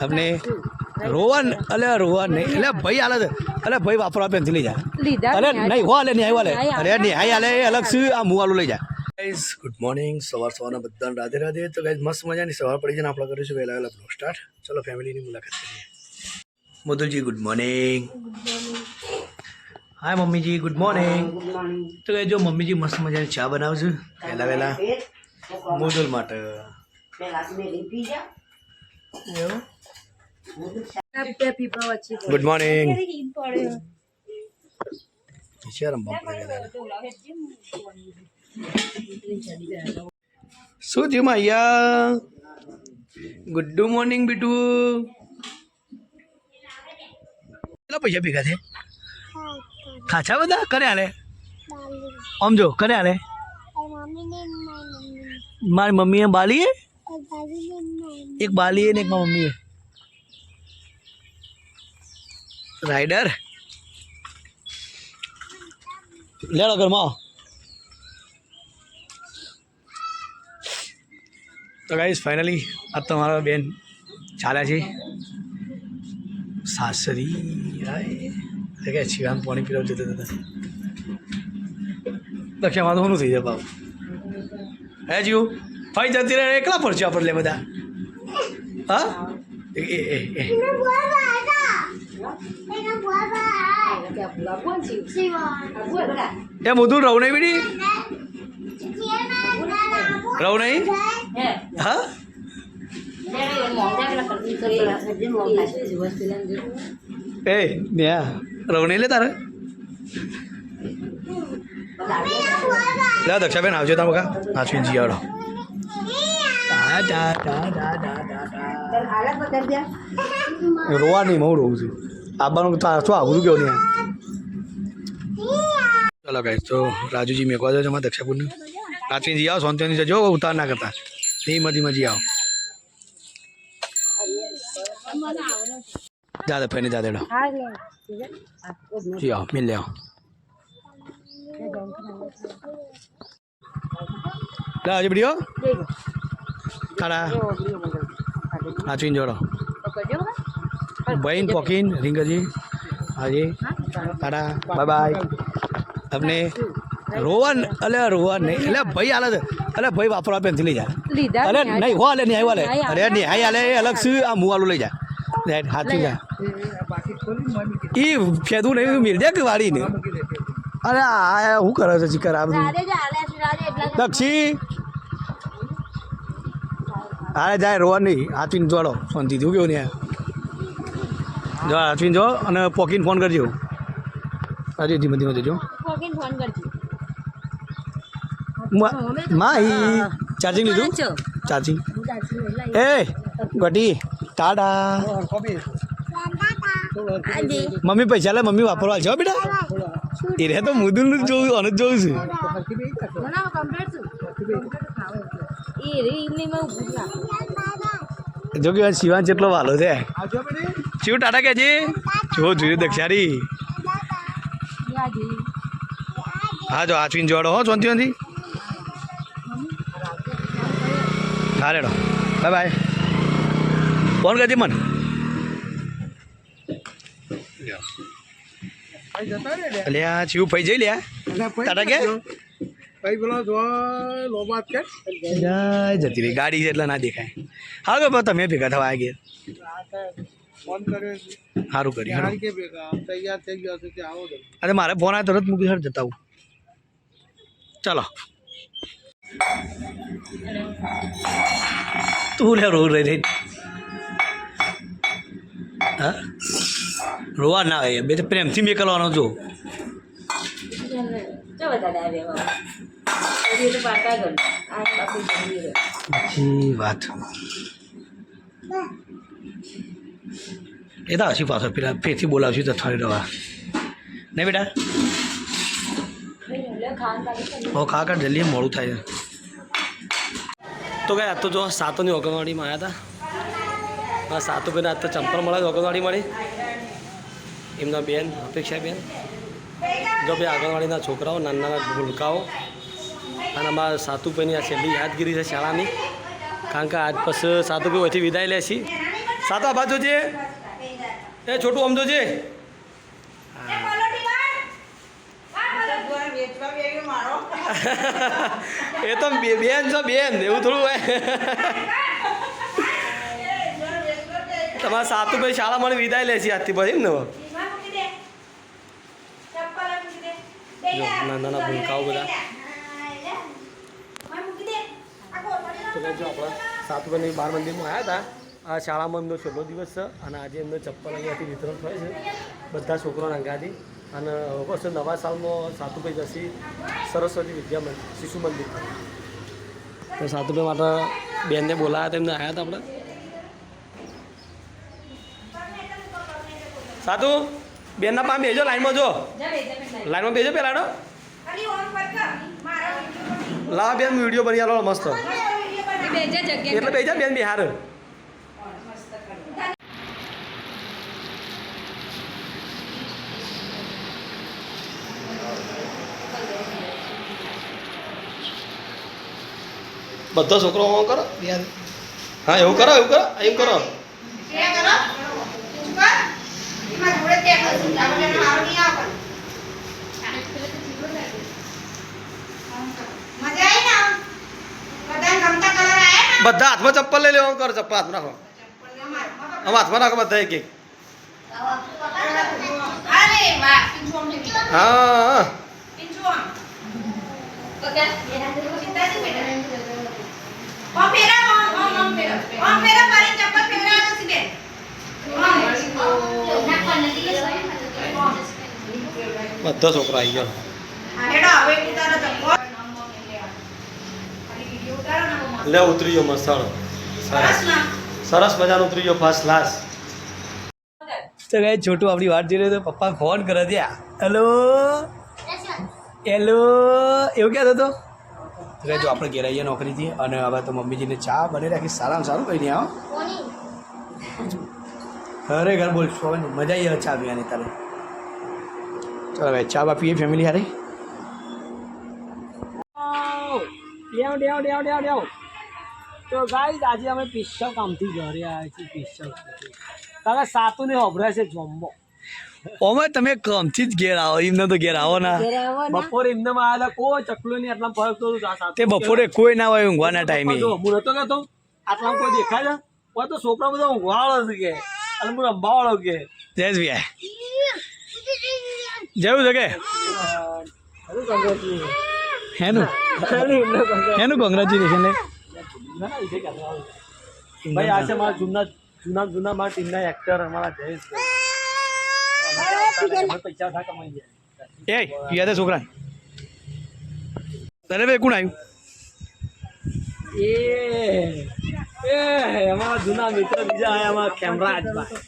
अपने रोहन अले रोहन नहीं अले भाई आला अले भाई वापरवा पेंसिल ले जा अरे नहीं वो आले नहीं आई वाले अरे नहीं आई आले अलग से आ मुँह वालों ले जा गाइस गुड मॉर्निंग सवार सवार बदा राधे राधे तो गाइस मस्त मजा नहीं सवार पड़ी जाए आप करीશું वહેલા વહેલા બ્લોગ સ્ટાર્ટ ચલો ફેમિલીની મુલાકાત કરીએ મોદુલ जी गुड मॉर्निंग हाय मम्मी जी गुड मॉर्निंग तो गाइस जो मम्मी जी मस्त मजा चा बनाव છું વહેલા વહેલા મોદુલ માટે गुड मॉर्निंग શું થયું માયા ગુડ મોર્નિંગ બીટુ કેટલા પૈસા ભેગા છે ખાચા બધા કરે હાલે આમ જો કરે હાલે મારી મમ્મીએ બાલી એક બાલી ને એક મમ્મી રાइडर ले लो घर में तो गाइस फाइनली अब तो हमारा बेन चाला जी सासरी देखे अच्छी हम पानी पीवा जते जते दक्षा में तो थी जाए बाबू है जीव भाई जती रहे एकला परचा पर ले बदा हाँ क्या मुदुल रहू नहीं बेटी रहू नहीं हाँ ए निया रहू नहीं ले तारे ला दक्षा बेन आवजो ता बघा नाचवीन जी आवडो रोवा नहीं मैं रोऊँ छू आबानु शू आવું क्यों नहीं चलो गाइस तो राजू जी मेकवा जाओ हमारे दक्षापुर ने नाचवीन जी आओ सोनती जजो उतार ना करता धीम धीम जी आओ ज़्यादा फैने ज़्यादा जी आओ मिल ले आओ ला आज वीडियो खाना नाचवीन जोड़ो बहन पॉकिन रिंगर जी हाँ जी टाटा बाय बाय अपने रोहन अले रोहन नहीं अले भाई आला अले भाई वापरवा पेंसिल ले जा अरे नहीं वो आले नहीं आई वाले अरे नहीं आई आले अलग से आ मुँह वालों ले जा हाथ से जा ये फेदू नहीं मिल जाए कि वाड़ी ने अरे आया हूँ करा से चिकर आप दक्षी अरे जाए रोहन नहीं हाथ इन जोड़ो शांति थी क्यों नहीं जो अश्विन जो અને પોકીન ફોન કરજો અરે ધીમે ધીમે જજો પોકીન ફોન કરજો માહી ચાર્જિંગ લીધું ચાર્જિંગ એ ગટી ટાટા મમ્મી પૈસા લે મમ્મી વાપરવા છો બેટા એ રે તો મુદુલ જોઉં અનુજ જોઉં છું જો કે શિવાન જેટલો વાલો છે शिव टाटा क्या जी जो जो दक्षारी हाँ जो आचवीन जोड़ो हो सोनती होती हाँ रेडो बाय बाय फोन कर जी मन लिया शिव भाई जी लिया टाटा क्या भाई बोलो जो लो बात के जती रही गाड़ी जेटला ना देखाय हाँ गो તમે ભેગા થવા આ ગયા फोन करे सारू करी तैयार થઈ ગયો છે કે આવો અરે મારે ફોન આવ્યો તરત મૂકી જતા હું चलो तू ले रो रही हाँ रोवा ना है बे तो प्रेम थी मेकलवानो जो अच्छी बात એ તો હસી પાછળ પેલા ફેરથી બોલાવશું તો થોડી રવા નહીં બેટા હો ખા કર જલ્દી મોડું થાય છે તો કાંઈ આજ તો જો સાતોની ઓગણવાડીમાં આવ્યા હતા સાતો બેન આજ તો ચંપલ મળે ઓગણવાડીમાં એમના બેન અપેક્ષાબેન જો બે આંગણવાડીના છોકરાઓ નાના નાના ભૂલકાઓ અને અમારા સાતુભાઈની આ છેલ્લી યાદગીરી છે શાળાની કારણ કે આજ પછી સાતુભાઈ અહીંથી વિદાય લે છે સાતો આ બાજુ છે એ છોટું આમ જોજે એ તો બેન છો બેન એવું થોડું હોય તમારા સાતુભાઈ શાળા મને વિદાય લે છે આજથી પછી ને નાના ભૂલકાઓ બધા તો જો આપણા સાતુભાઈ બાર મંદિરમાં આવ્યા હતા આ શાળામાં એમનો છેલ્લો દિવસ છે અને આજે એમનો ચપ્પલ અહીંયાથી વિતરણ થાય છે બધા છોકરાઓને અંગાથી અને બસ નવા સાલમાં સાતુભાઈ જશી સરસ્વતી વિદ્યા શિશુ મંદિર તો સાતુભાઈ માટે બેનને બોલાયા હતા એમને આવ્યા હતા આપણે સાતુ બેનના પામ બેજો લાઈનમાં જો લાઈનમાં બેજો પેલા લાવા બેન વિડીયો બની આલો મસ્ત એટલે બેજા બેન બિહાર બધા છોકરો કરો હા એવું કરો એવું કરો બધા હાથમાં ચપ્પલ લઈ લેવા કરો ચપ્પલ હાથમાં રાખો હવે હાથમાં રાખો બધા એક એક હા બધા છોકરા આવી ગયો લે ઉતરી ગયો મસ્ત સરસ મજાનો ઉતરી ગયો ફર્સ્ટ ક્લાસ તો ગઈ છોટું આપણી વાત જોઈ રહ્યો તો પપ્પા ફોન કરે છે હેલો હેલો એવું કહેતો હતો તો જો આપણે ઘેર આવીએ નોકરીથી અને હવે તો મમ્મીજીને ચા બની રાખી સારામાં સારું કંઈ નહીં આવો ખરેખર બોલશો હવે મજા આવી ચા પીવાની તારે ચાલો ભાઈ ચા બા પીએ ફેમિલી હારે તો ગાઈસ આજે અમે પિસ્સલ કામથી ઘરે આવ્યા છીએ પિસ્સલ તારા સાતુને અભરાય છે જોમ્બો ઓમે તમે કામથી જ ઘેર આવો એમને તો ઘેર આવો ના બપોરે એમને આવ્યા કોઈ ચકલું નહીં આટલા ફરક તો તે બપોરે કોઈ ના હોય ઊંઘવાના ટાઈમે હું નતો કહેતો આટલા કોઈ દેખાય છે કોઈ તો છોકરા બધા ઊંઘવાળો છે કે અને હું રંબાવાળો કે જયેશભાઈ જેવું છે કે હેનું કોંગ્રેચ્યુલેશન ભાઈ આ છે મારા જૂના મારા ટીમના એક્ટર અમારા જયેશભાઈ પૈસા થા કમાઈ જાય એ યાદ છોકરા તને ભાઈ કોણ આવ્યું એ અમારા જૂના મિત્ર બીજા આયા અમારા ખેમરાજભાઈ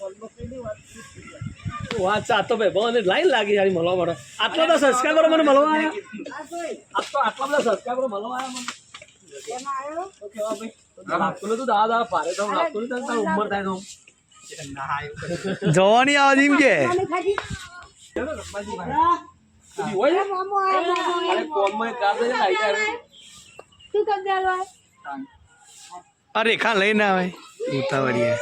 વાત ચાતો ભાઈ બહુ લાઈન લાગી યાર મળવા માટે આટલા બધા સબસ્ક્રાઈબરો મને મળવા આવ્યા આટલા બધા સબસ્ક્રાઈબરો મળવા આવ્યા મને લાગતું નતું દાદા ભારે તો લાગતું નહીં તારી ઉંમર થાય તો જવાની આવે એમ કે રેખા લઈને આવે ઉતાવળી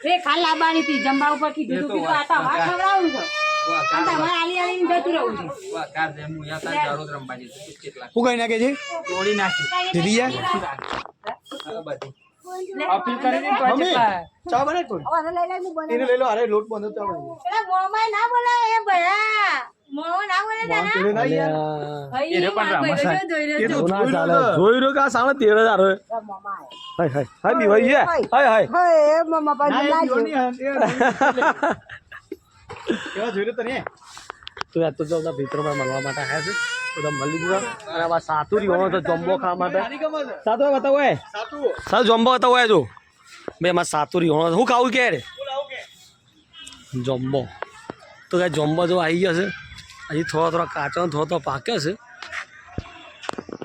રેખા લાવવાની હતી જમવા ઉપર કીધું તું કે આટા વાત ખવડાવું છે આટા માં આલી આલી જતું રહું છે કાર દે હું યા તા જારો રંબાજી કેટલા હું કઈ નાખે છે તોડી નાખી દીદી યાર અપીલ કરીને તો ચા બને તો હવે લઈ લે હું બને એને લઈ લો અરે લોટ બંધ ચા બને પેલા મોમાં ના બોલાય એ ભયા મોમાં ના બોલે ના પેલે ના યાર એને પણ રામસા એ તો ના ચાલે જોઈ રહ્યો કે આ સામે 13000 મોમાં હાય હાય હાય બી ભાઈ હાય હાય હે મમ્મા પર લાગ્યો કેવા જોઈ રહ્યો તને તો આ તો જો ભીતરમાં મળવા માટે આવ્યા છે તો મળી ગયો અને આ સાતુરી હોનો તો જમ્બો ખાવા માટે સાતુ બતાવો એ સાતુ જમ્બો બતાવો એ જો બે માં સાતુરી હોનો હું ખાવું કે રે જમ્બો તો કે જમ્બો જો આવી ગયો છે હજી થોડો કાચો થોડો પાક્યો છે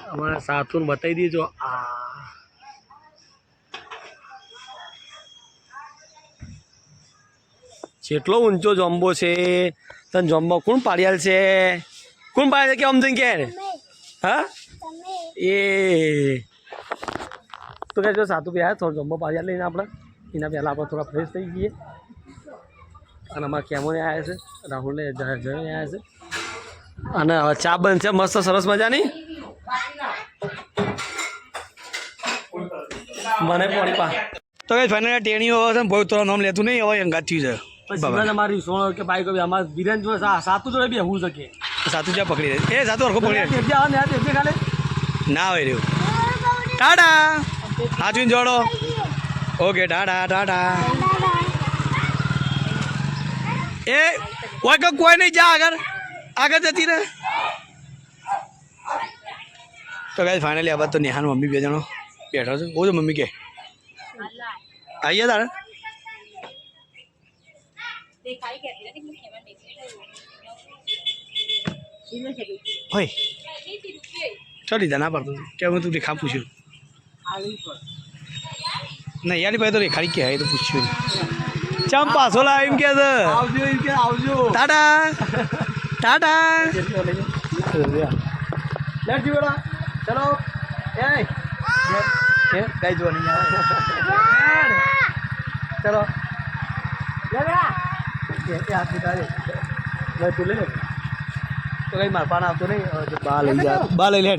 અમારે સાતુને બતાવી દીજો આ જેટલો ઊંચો જમ્બો છે તને જમ્બો કોણ પાડ્યાલ છે કોણ પાડે કે અમજન કે હા એ તો કે જો સાતું બી થોડો જમ્બો પાડ્યા લઈને આપણે એના પહેલાં આપણે થોડા ફ્રેશ થઈ જઈએ અને અમારા કેમોને આવ્યા છે રાહુલને જય આવ્યા છે અને હવે ચા બનશે મસ્ત સરસ મજાની મને પાણી પા તો કઈ ફાઇનલ ટેણીઓ આવે છે બહુ થોડા નામ લેતું નહીં હવે અંગાત થયું છે પછી અમારી સોળ કે બાઈક અમારે વિરેન જો સાતું જોડે બી હું શકે સાતું જ્યાં પકડી દે એ સાતું હરખો પકડી દે ખાલે ના હોય રહ્યું ટાટા હાચું જોડો ઓકે ટાટા ટાટા એ કોઈ નહીં જા આગળ જતી રહે તો કઈ ફાઇનલી આ બાદ તો નેહાન મમ્મી બે જણો બેઠો છે બહુ મમ્મી કે આવીએ તારે હોય ચાલી જા ના પડતું કે હું તું રેખા પૂછ્યું નહીં યાર ભાઈ તો રેખાડી કે તો પૂછ્યું ચમ પાછો લાવ એમ કે છે આવજો ટાટા ટાટા ચલો એ કઈ જોવાની ચલો તું લઈ લે તો કઈ માર પાન આવતો નહીં બા લઈ જા બા લઈ લે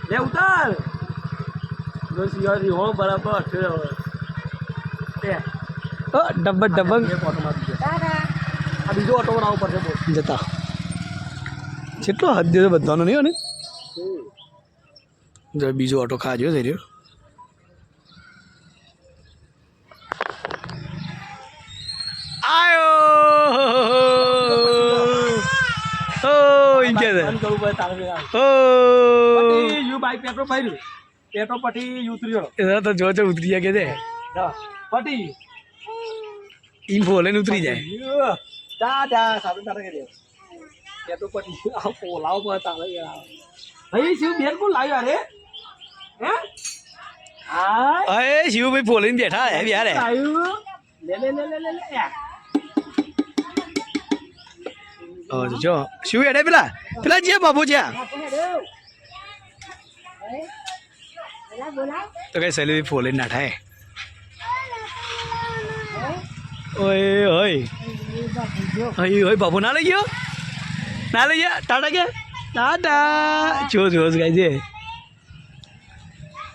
લે ઉતાર હો બરાબર ડબ્બા ડબ્બા આ બીજો ઓટો બનાવવો પડશે જતા કેટલો હદ દે બધાનો નહીં ને જો બીજો ઓટો ખાજો થઈ રહ્યો આયો ઓ ઇન કે દે ઓ યુ બાઈક પેટ્રોલ ફાઈલું પેટ્રોલ પટી ઉતર્યો એ તો જો જો ઉતરી જાય કે દે પટી ઈન ફોલે ને ઉતરી જાય જા સારું તારે કે દે પેટ્રોલ પટી આ પોલાવ પર તારે ભાઈ શિવ બેન કોણ લાવ્યો અરે હે અરે શિવભાઈ ફોલીને બેઠા હે યાર આવ્યું લે જો શિવ એડે પેલા જે બાબુ છે તો કઈ સહેલી ફોલીને ના થાય ઓય ઓય બાબુ ના લઈ ગયો ના લઈ ગયા ટાટા કે ટાટા જો ગાય છે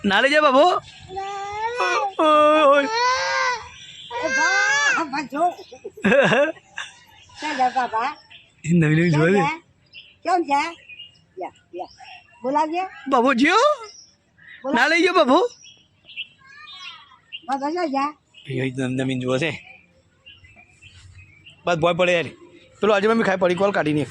ના લઈ જા બાબુ નવી નવી જોવા દે બાબુ જીઓ ના લઈ ગયો બાબુ નવીન જુઓ છે બસ ભય પડે યાર પેલો આજે મમ્મી ખાઈ પડી કોલ કાઢીને